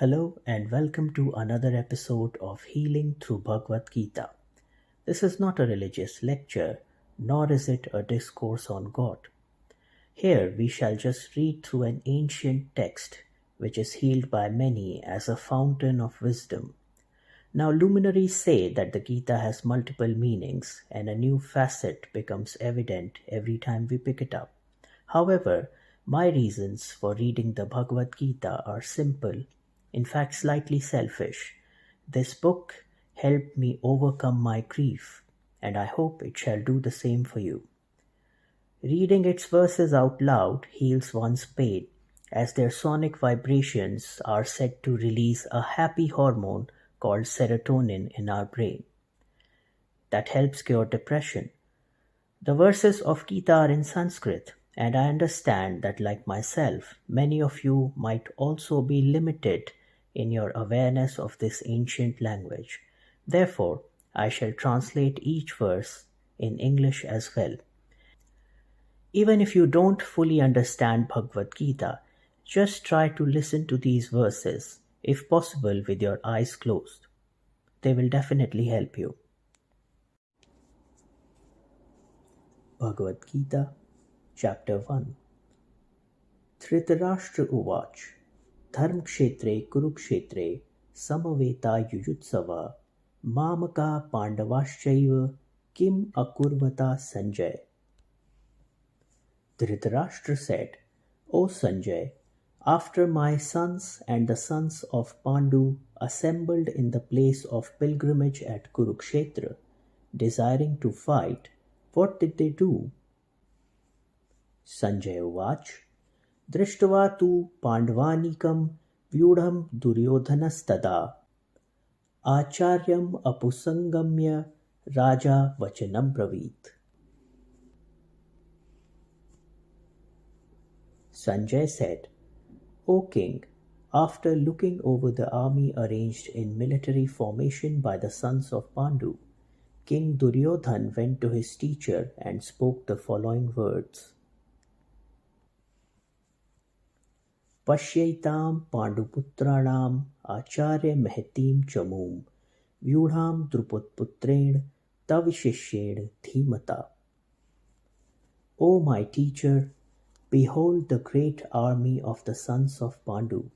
Hello and welcome to another episode of Healing through Bhagwad Gita. This is not a religious lecture, nor is it a discourse on God. Here we shall just read through an ancient text which is hailed by many as a fountain of wisdom. Now, luminaries say that the Gita has multiple meanings and a new facet becomes evident every time we pick it up. However, my reasons for reading the Bhagavad Gita are simple, in fact slightly selfish. This book helped me overcome my grief, and I hope it shall do the same for you. Reading its verses out loud heals one's pain, as their sonic vibrations are said to release a happy hormone called serotonin in our brain that helps cure depression. The verses of Gita are in Sanskrit, and I understand that, like myself, many of you might also be limited in your awareness of this ancient language. Therefore, I shall translate each verse in English as well. Even if you don't fully understand Bhagavad Gita, just try to listen to these verses, if possible with your eyes closed. They will definitely help you. Bhagavad Gita, Chapter 1. Dhritarashtra Uvach Dharmkshetre Kurukshetre Samaveta Yujutsava Mamaka Pandavaschaiva Kim Akurvata Sanjay. Dhritarashtra said, O Sanjay, after my sons and the sons of Pandu assembled in the place of pilgrimage at Kurukshetra, desiring to fight, what did they do? Sanjay Uvach Drishtva tu Pandavanikam Vyudham Duryodhanastada Acharyam Apusangamya Raja Vachanam Bravit. Sanjay said, O king, after looking over the army arranged in military formation by the sons of Pandu, King Duryodhan went to his teacher and spoke the following words. Pashyaitam Panduputranam Acharya Mehetim Chamum Vyudham Drupatputren Tavishishyen Dhimata. O my teacher, behold the great army of the sons of Pandu,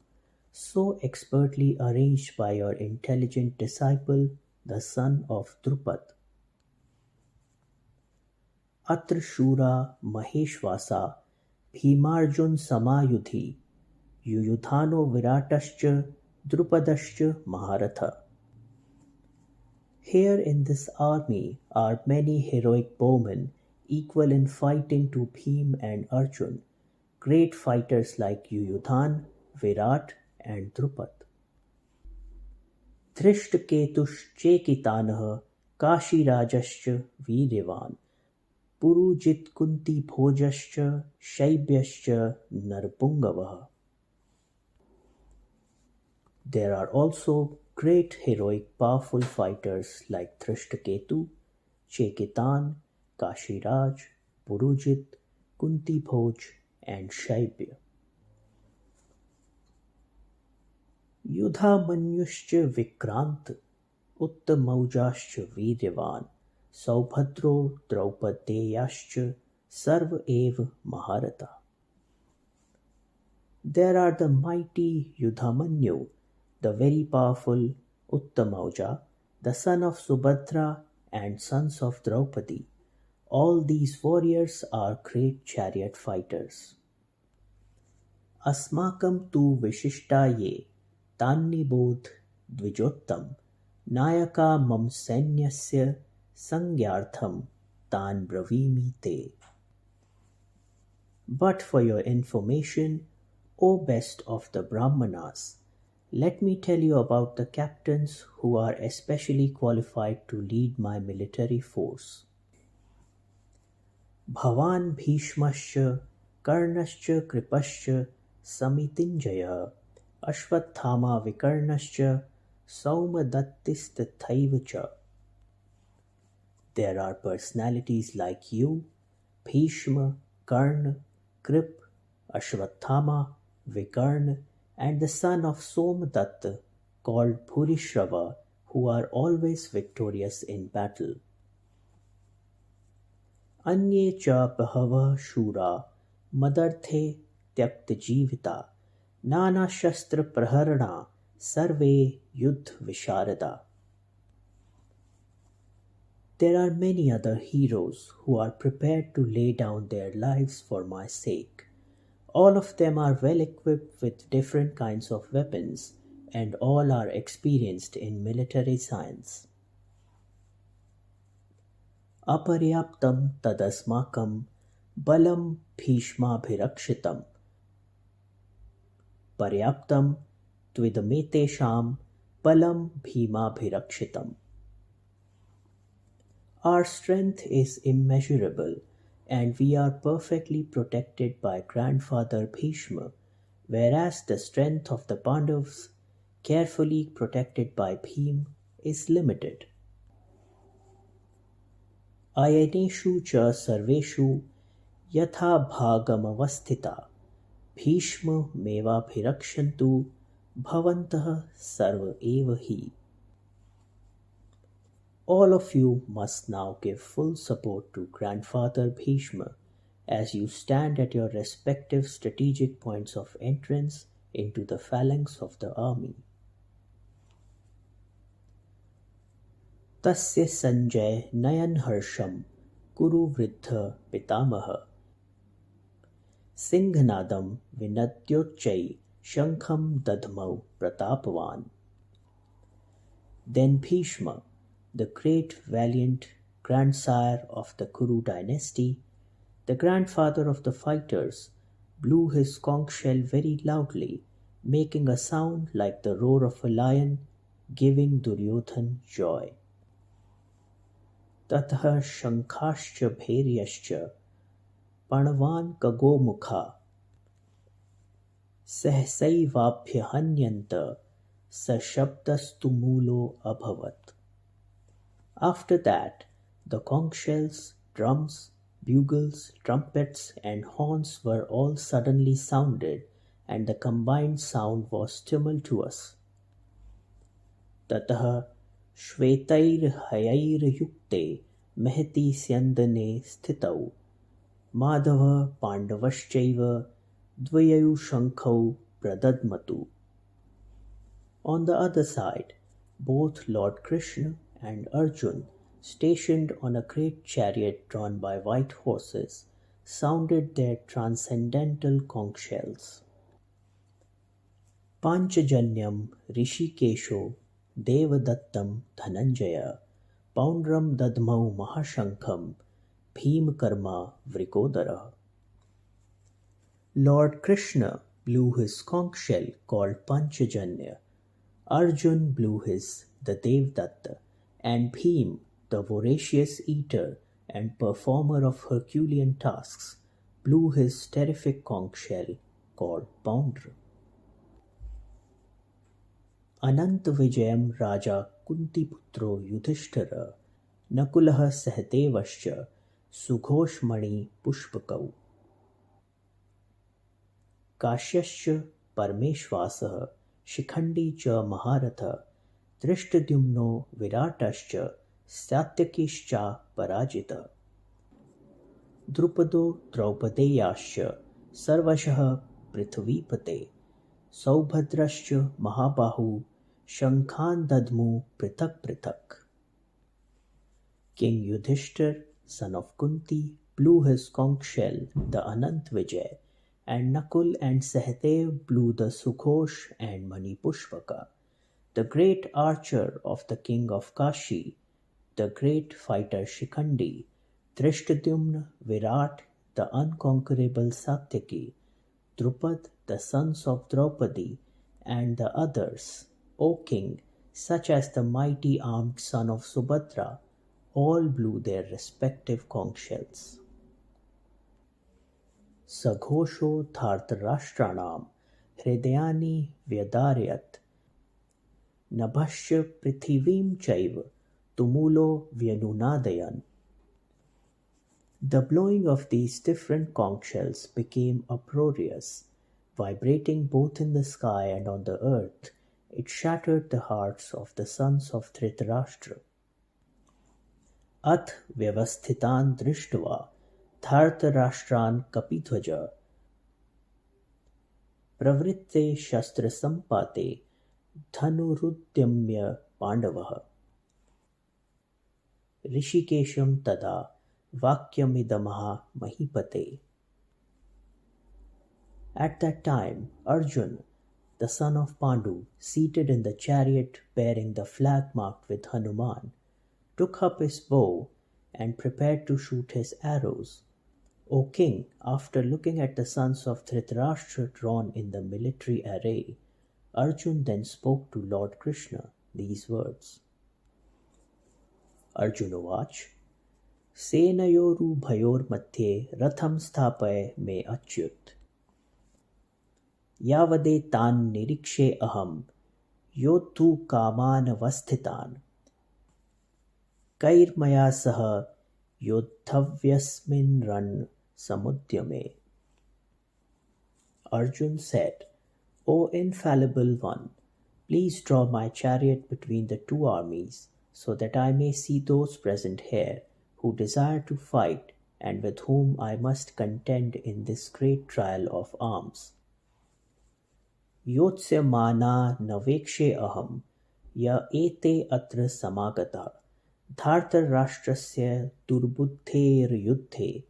so expertly arranged by your intelligent disciple, the son of Drupat. Atra Shura Maheshvasa Bhimarjun Samayudhi Yuyudhano Viratascha Drupadascha Maharatha. Here in this army are many heroic bowmen equal in fighting to Bhim and Arjun, great fighters like Yuyudhan, Virat and Drupat. Dhrishtaketush Chekitanah Kashirajascha Viryavan Purujit Kunti Bhojascha Shaibhyascha Narpungavaha. There are also great heroic powerful fighters like Dhrishtaketu, Chekitan, Kashiraj, Purujit, Kunti Bhoj and Shaibya. Yudhamanyuscha Vikrant Uttamaujascha Viryavan Saubhadro Draupadeyascha Sarva Eva Maharata. There are the mighty Yudhamanyu, the very powerful Uttamauja, the son of Subhadra and sons of Draupadi. All these warriors are great chariot fighters. Asmakam tu Vishishtaye Tannibodh Dvijottam Nayaka Mam Sainyasya Sangyartham Tan Bravimi Te. But for your information, O best of the Brahmanas, let me tell you about the captains who are especially qualified to lead my military force. Bhavan Bhishmascha Karnascha Kripascha Samitinjaya Ashwathama Vikarnascha Saumadattistathaivacha. There are personalities like you, Bhishma, Karna, Krip, Ashwathama, Vikarna, and the son of Somadatta, called Bhurishrava, who are always victorious in battle. अन्ये च बहवः शूरा मदर्थे त्यक्तजीविता नानाशस्त्रप्रहरणा सर्वे युद्धविशारदा. There are many other heroes who are prepared to lay down their lives for my sake. All of them are well equipped with different kinds of weapons, and all are experienced in military science. अपर्याप्तं तदस्माकं बलं भीष्माभिरक्षितं पर्याप्तं त्विदमेतेषां बलं भीमाभिरक्षितम्. Our strength is immeasurable, and we are perfectly protected by grandfather Bhishma, whereas the strength of the Pandavas, carefully protected by Bhim, is limited. अयनेषु च सर्वेषु यथा भागमवस्थिता भीष्ममेवाभिरक्षन्तु भवन्तः सर्व एव हि. All of you must now give full support to Grandfather Bhishma as you stand at your respective strategic points of entrance into the phalanx of the army. तस्य संजय नयन हर्षम कुरु वृद्ध पितामह सिंहनादम विनद्योच्चै शंखम दधमौ प्रतापवान. Then Bhishma, the great valiant grandsire of the Kuru dynasty, the grandfather of the fighters, blew his conch shell very loudly, making a sound like the roar of a lion, giving Duryodhan joy. ततः शंखाश्च भैर्यश्च पणवान् खगोमुखा सहसैवाभ्यहन्यन्त सशब्दस्तुमूलो अभवत्. After that, the conch shells, drums, bugles, trumpets, and horns were all suddenly sounded, and the combined sound was tumultuous. ततः श्वेतैर्हयैर्युक्ते महति स्यन्दने स्थितौ माधवः पाण्डवश्चैव द्वयौ शङ्खौ प्रदद्मतु. On the other side, both Lord Krishna and Arjun, stationed on a great chariot drawn by white horses, sounded their transcendental conch shells. Panchajanyam Rishikesho Devadattam Dhananjaya Poundram Dadmau Mahashankham Bhimkarma Vrikodara. Lord Krishna blew his conch shell called Panchajanya, Arjun blew his the Devdatta, and Bhim, the voracious eater and performer of Herculean tasks, blew his terrific conch shell called Poundra. अनंत विजयम राजा कुंतीपुत्रो युधिष्ठिर नकुलः सहदेवश्च सुघोषमणि पुष्पकौ काश्यश्च परमेश्वासः शिखण्डी च महारथः धृष्टद्युम्नो विराटश्च सात्यकिश्च पराजितः. द्रुपदो द्रौपदेयाश्च सर्वशः पृथ्वीपते सौभद्रश्च महाबाहु शंखान् दद्मु पृथक् पृथक्. King Yudhishthir, son of Kunti, blew his conch shell, the Anant Vijay, and Nakul and Sahadev blew the Sughosh and Mani Pushpaka. The great archer of the king of Kashi, the great fighter Shikhandi, Drishtadyumna, Virat, the unconquerable Satyaki, Drupad, the sons of Draupadi, and the others, O king, such as the mighty armed son of Subhadra, all blew their respective conch shells. Saghosho Dhartarashtranam Hridayani Vyadarayat Nabhasya Prithivim Chaiva Tumulo Vyanunadayan. The blowing of these different conch shells became uproarious. Vibrating both in the sky and on the earth, it shattered the hearts of the sons of Dhritarashtra. अथ व्यवस्थितान् दृष्ट्वा धार्तराष्ट्रान् कपिध्वज प्रवृत्ते शस्त्रसम्पाते धनुरुद्यम्य पाण्डवः ऋषिकेशं तदा वाक्यमिदमः महीपते. At that time, Arjun, the son of Pandu, seated in the chariot bearing the flag marked with Hanuman, took up his bow and prepared to shoot his arrows. O king, after looking at the sons of Dhritarashtra drawn in the military array, Arjun then spoke to Lord Krishna these words. Arjunavach, Senayorubhayormadhye ratham sthapay me achyut. Yavadetan nirikshe aham yotu kamanavasthitan. Kairmaya saha yodhavyasmin ran samudyame. Arjun said, O infallible one, please draw my chariot between the two armies, so that I may see those present here who desire to fight and with whom I must contend in this great trial of arms. Yotsyamana navekshe aham ya ete atra samagata dhartarashtrasya durbuddher yuddhe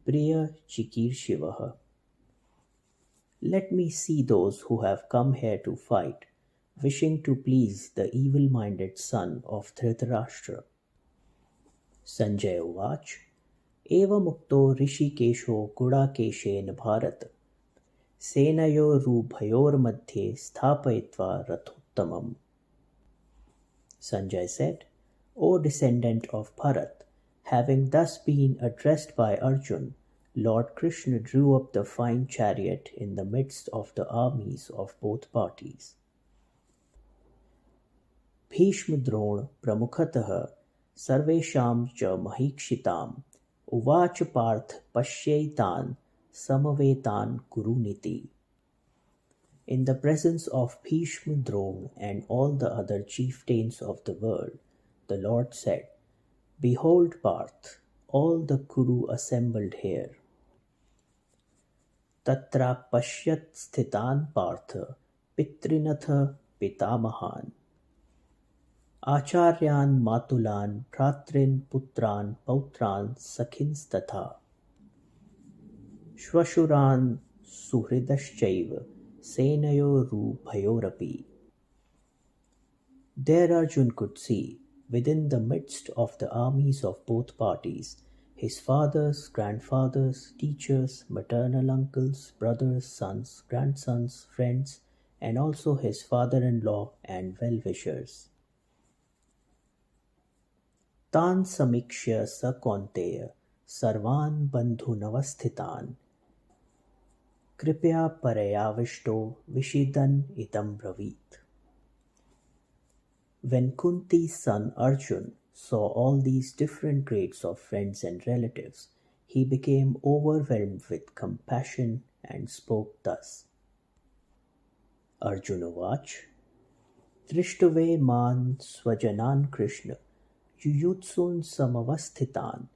priya chikirshivaha. Let me see those who have come here to fight, wishing to please the evil-minded son of Dhritarashtra. Sanjay Uvach, Eva Mukto Rishikesho Gudakeshen Bharat Senayorubhayor Madhye Sthapayitva Rathuttamam. Sanjay said, O descendant of Bharat, having thus been addressed by Arjun, Lord Krishna drew up the fine chariot in the midst of the armies of both parties. Bhishma Drona Pramukhatah Sarvesham cha Mahikshitam Uvacha Parth Pashyaitan Samavetan Kuruniti. In the presence of Bhishma Drona and all the other chieftains of the world, the Lord said, Behold, Parth, all the Kuru assembled here. Tatra pashyat sthitan Partha Pitrinatha Pitamahan Acharyan Matulan Pratrin Putran Pautran Sakhinstatha Shvashuran Suhridaschaiva Senayoru Bhayorapi. There Arjun could see, within the midst of the armies of both parties, his fathers, grandfathers, teachers, maternal uncles, brothers, sons, grandsons, friends, and also his father-in-law and well-wishers. Tan samikshya sa kaunteya sarvan bandhunavasthitan kripya parayavishto vishidan itam bravit. When Kunti's son Arjun saw all these different grades of friends and relatives, he became overwhelmed with compassion and spoke thus. Arjunavach, Trishtave man swajanan Krishna yuyutsun samavasthitan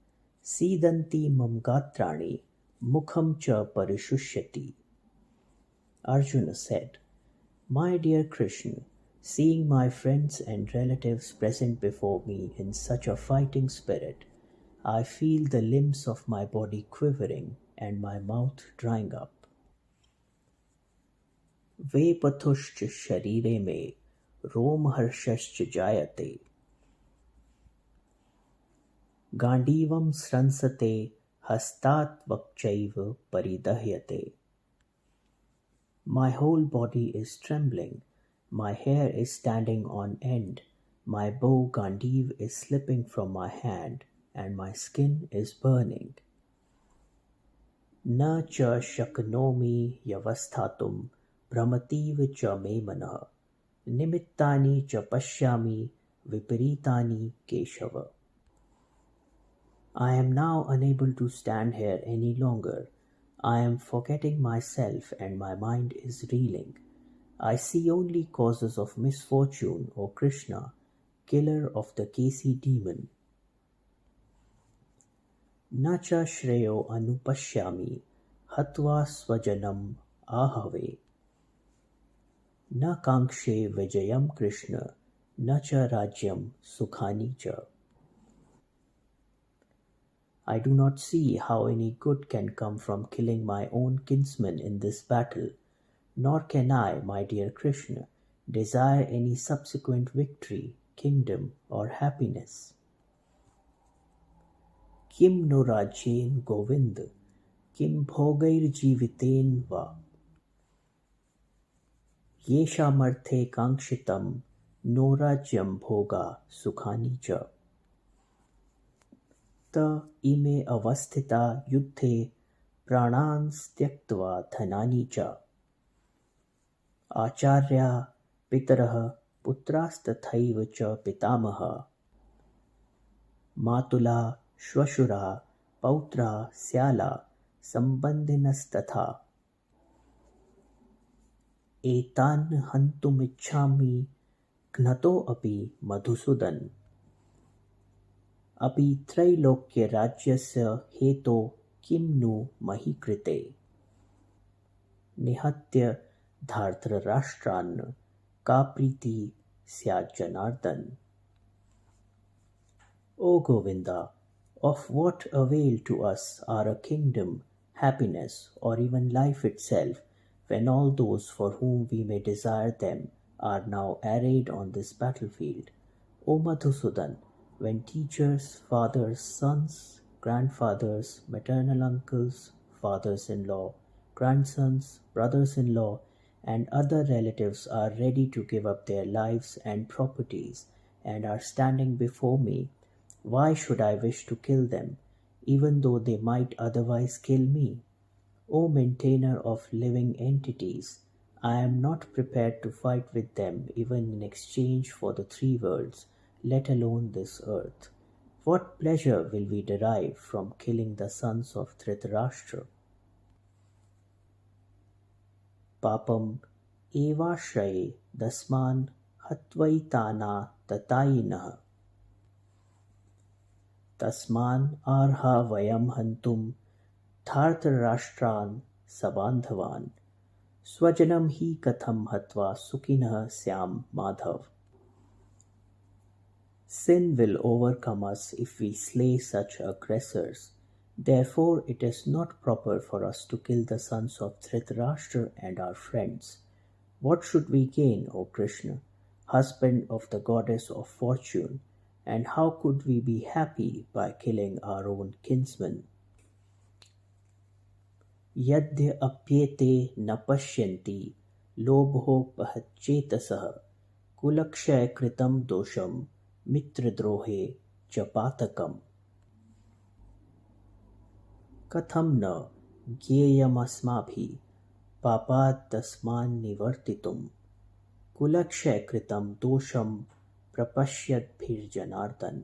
sidanti mam gatrani mukham cha parishushati. Arjuna said, My dear Krishna, seeing my friends and relatives present before me in such a fighting spirit, I feel the limbs of my body quivering and my mouth drying up. Vepathushcha sharire me romharshascha jayate Gandivam sransate hastat vakchaiva paridahyate. My whole body is trembling, my hair is standing on end, my bow Gandiv is slipping from my hand, and my skin is burning. Na cha shaknomi yavasthatum brahmativ cha me manah nimittani cha pashyami viparitani keshava. I am now unable to stand here any longer. I am forgetting myself and my mind is reeling. I see only causes of misfortune, O Krishna, killer of the Kesi demon. न च श्रेयो अनुपश्यामि हत्वा स्वजनम् आहवे न काङ्क्षे विजयं कृष्ण न च राज्यं सुखानि च. I do not see how any good can come from killing my own kinsman in this battle, nor can I, my dear Krishna, desire any subsequent victory, kingdom, or happiness. Kim no rajyen Govind, kim bhogairjeeviten va, yeshamarthe kangshitam, no rajyam bhoga sukhani cha. त इमे अवस्थिता युद्धे प्राणान् त्यक्त्वा धनानि च. आचार्या पितरः पुत्रास्तथैव च पितामहः मातुला श्वशुरा पौत्रा स्याला सम्बन्धिनस्तथा. एतान् हन्तुमिच्छामि घ्नतोऽपि मधुसूदन. अपि त्रैलोक्यराज्यस्य हेतो किं नु मही कृते. निहत्य धार्तराष्ट्रान् का प्रीति स्यात् Janardan. O Govinda, of what avail to us are a kingdom, happiness, or even life itself, when all those for whom we may desire them are now arrayed on this battlefield? O Madhusudan, when teachers, fathers, sons, grandfathers, maternal uncles, fathers-in-law, grandsons, brothers-in-law, and other relatives are ready to give up their lives and properties and are standing before me, why should I wish to kill them, even though they might otherwise kill me? O maintainer of living entities, I am not prepared to fight with them even in exchange for the three worlds, let alone this earth. What pleasure will we derive from killing the sons of Dhritarashtra? Papam evashraye dasman hatvaitana tatayinah. Tasman arha vayam hantum dhartarashtraन् sabandhavan. Swajanam hi katham hatva sukhinah syam madhav. Sin will overcome us if we slay such aggressors. Therefore it is not proper for us to kill the sons of Dhritarashtra and our friends. What should we gain, O Krishna, husband of the goddess of fortune, and how could we be happy by killing our own kinsmen? Yadya apyete na pashyanti lobho pahacchetasah kulakshay kritam dosham mitradrohe chapatakam. Katham na gyeyamasmabhi papat tasman nivartitum kulakshay kritam dosham prapashyadbhir janardan.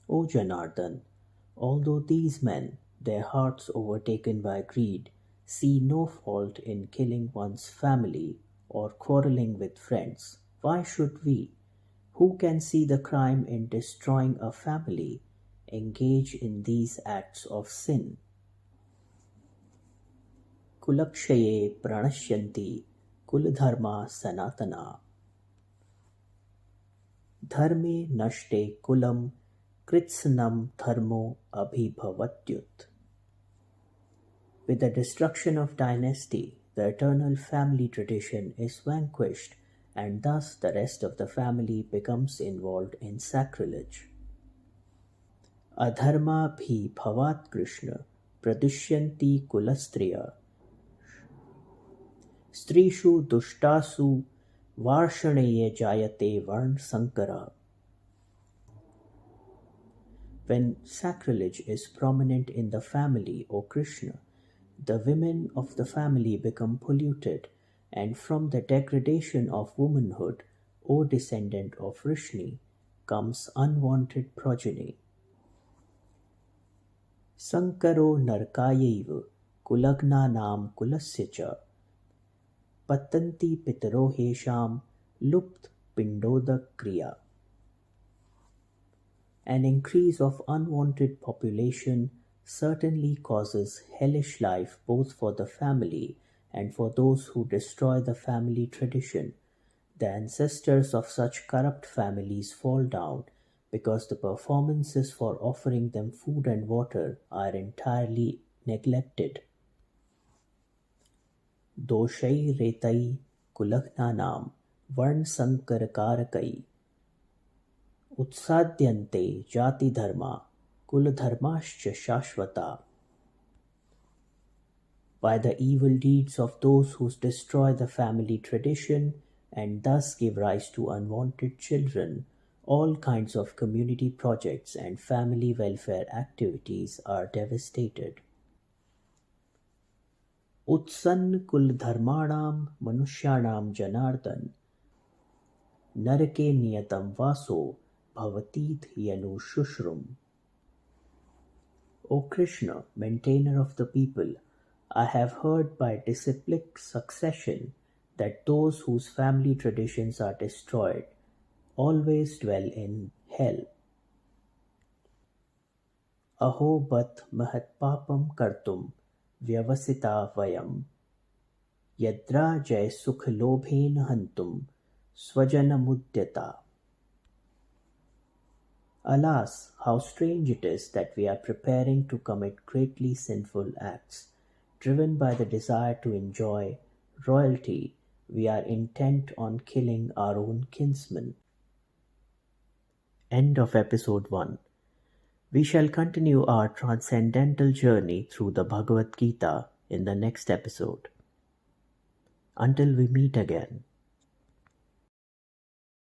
O Janardan, although these men, their hearts overtaken by greed, see no fault in killing one's family or quarrelling with friends, why should we, who can see the crime in destroying a family, engage in these acts of sin? Kulakshaye pranashyanti kuladharma sanatana. Dharme nashte kulam kritsnam dharmo abhibhavatyut. With the destruction of dynasty, the eternal family tradition is vanquished, and thus the rest of the family becomes involved in sacrilege. Adharma bhi bhavat Krishna pradushyanti kulastriya. Strishu dushtasu varshaneye jayate varn sankara. When sacrilege is prominent in the family, O Krishna, the women of the family become polluted, and from the degradation of womanhood, O descendant of Vrishni, comes unwanted progeny. Sankaro narkayaiv kulagnaनां kulasya च पतन्ति पितरो हेषां लुप्तपिण्डोदक्रिया. An increase of unwanted population certainly causes hellish life both for the family and for those who destroy the family tradition. The ancestors of such corrupt families fall down because the performances for offering them food and water are entirely neglected. दोषैरेतैः कुलघ्नानां वर्णसङ्करकारकैः उत्साद्यन्ते जातिधर्मा कुलधर्माश्च Shashwata. By the evil deeds of those who destroy the family tradition and thus give rise to unwanted children, all kinds of community projects and family welfare activities are devastated. उत्सन्न कुलधर्माणां मनुष्याणां जनार्दन नरके नियतं वासो भवतीथ यनु शुश्रुम. O Krishna, maintainer of the people, I have heard by disciplic succession that those whose family traditions are destroyed always dwell in hell. Aho bat mahatpapam kartum vyavasita vayam yadra jay sukh lobhen hantum swajanamudyata. Alas, how strange it is that we are preparing to commit greatly sinful acts. Driven by the desire to enjoy royalty, we are intent on killing our own kinsmen. End of episode 1. We shall continue our transcendental journey through the Bhagwad Gita in the next episode. Until we meet again.